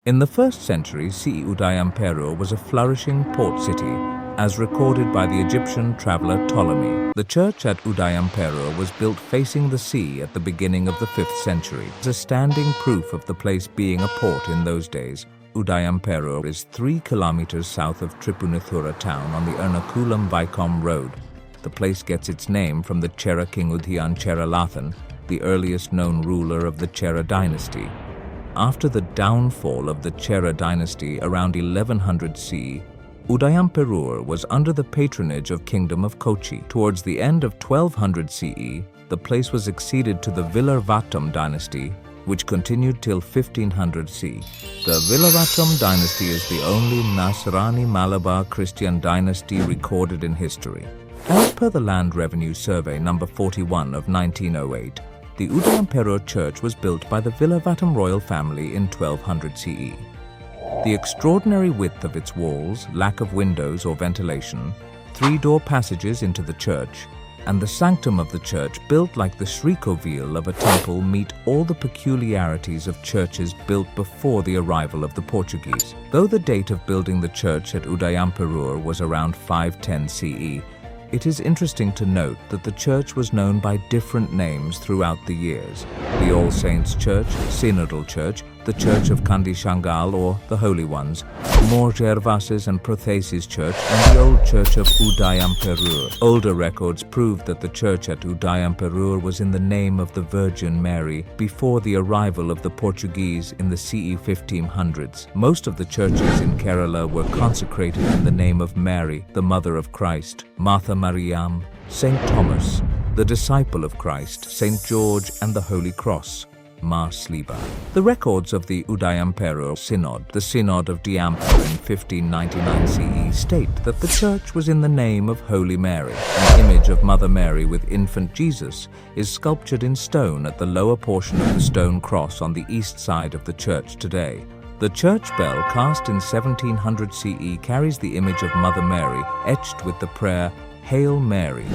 In the 1st century CE, Udayamperoor was a flourishing port city, as recorded by the Egyptian traveller Ptolemy. The church at Udayamperoor was built facing the sea at the beginning of the 5th century. As a standing proof of the place being a port in those days, Udayamperoor is 3 kilometers south of Tripunithura town on the Ernakulam-Vaikom road. The place gets its name from the Chera king Udayamperoor, the earliest known ruler of the Chera dynasty. After the downfall of the Chera dynasty around 1100 CE, Udayamperoor was under the patronage of Kingdom of Kochi. Towards the end of 1200 CE, the place was acceded to the Villarvattam dynasty, which continued till 1500 CE. The Villarvattam dynasty is the only Nasrani Malabar Christian dynasty recorded in history. As per the Land Revenue Survey number 41 of 1908, the Udayamperoor Church was built by the Villarvattam royal family in 1200 CE. The extraordinary width of its walls, lack of windows or ventilation, 3-door passages into the church, and the sanctum of the church built like the shriekoville of a temple meet all the peculiarities of churches built before the arrival of the Portuguese. Though the date of building the church at Udayamperoor was around 510 CE, it is interesting to note that the church was known by different names throughout the years: the All Saints Church, Synodal Church, the Church of Kandi Shangal or the Holy Ones, More Gervases and Prothesis Church, and the Old Church of Udayamperoor. Older records prove that the church at Udayamperoor was in the name of the Virgin Mary before the arrival of the Portuguese in the CE 1500s. Most of the churches in Kerala were consecrated in the name of Mary, the Mother of Christ, Martha Mariam, Saint Thomas, the disciple of Christ, Saint George, and the Holy Cross, Mar Sliba. The records of the Udayamperoor Synod, the Synod of Diamper in 1599 CE, state that the church was in the name of Holy Mary. An image of Mother Mary with infant Jesus is sculptured in stone at the lower portion of the stone cross on the east side of the church today. The church bell, cast in 1700 CE, carries the image of Mother Mary etched with the prayer, Hail Mary.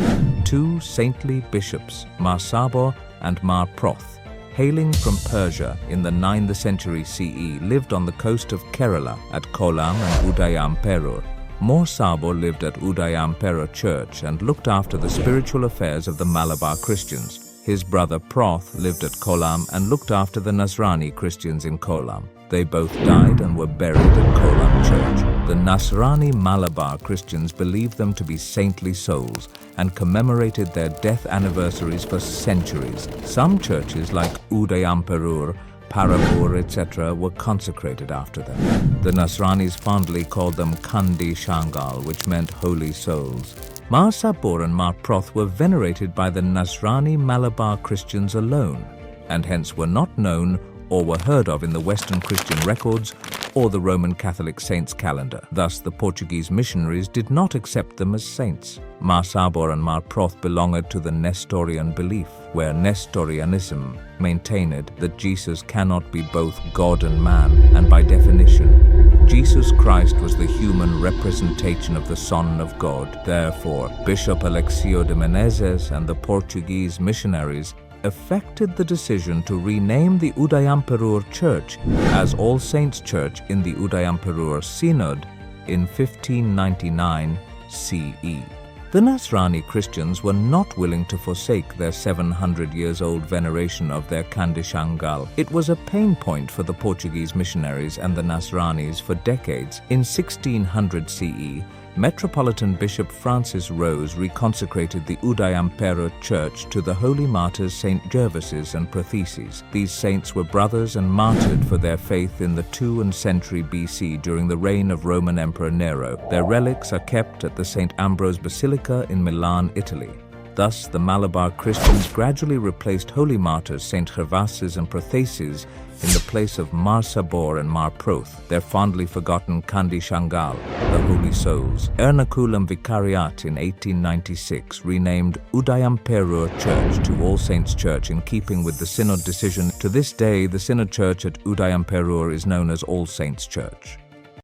2 saintly bishops, Mar Sabor and Mar Proth, hailing from Persia in the 9th century CE, lived on the coast of Kerala at Kollam and Udayamperoor. Mar Sabor lived at Udayamperoor Church and looked after the spiritual affairs of the Malabar Christians. His brother Proth lived at Kollam and looked after the Nasrani Christians in Kollam. They both died and were buried at Kollam Church. The Nasrani Malabar Christians believed them to be saintly souls and commemorated their death anniversaries for centuries. Some churches like Udayamperoor, Parabur, etc. were consecrated after them. The Nasranis fondly called them Kandi Shangal, which meant holy souls. Mar Sabor and Mar Proth were venerated by the Nasrani Malabar Christians alone, and hence were not known or were heard of in the Western Christian records or the Roman Catholic saints calendar. Thus, the Portuguese missionaries did not accept them as saints. Mar Sabor and Mar Proth belonged to the Nestorian belief, where Nestorianism maintained that Jesus cannot be both God and man, and by definition, Jesus Christ was the human representation of the Son of God. Therefore, Bishop Alexio de Menezes and the Portuguese missionaries effected the decision to rename the Udayamperoor Church as All Saints Church in the Udayamperoor Synod in 1599 CE. The Nasrani Christians were not willing to forsake their 700 years old veneration of their Kandi Shangal. It was a pain point for the Portuguese missionaries and the Nasranis for decades. In 1600 CE, Metropolitan Bishop Francis Rose reconsecrated the Udayamperoor Church to the holy martyrs Saint Gervases and Prothesis. These saints were brothers and martyred for their faith in the 2nd century BC during the reign of Roman Emperor Nero. Their relics are kept at the St. Ambrose Basilica in Milan, Italy. Thus, the Malabar Christians gradually replaced holy martyrs Saint Gervases and Prothesis in the place of Mar Sabor and Mar Proth, their fondly forgotten Kandi Shangal, the holy souls. Ernakulam Vicariate in 1896 renamed Udayamperoor Church to All Saints Church in keeping with the Synod decision. To this day, the Synod Church at Udayamperoor is known as All Saints Church.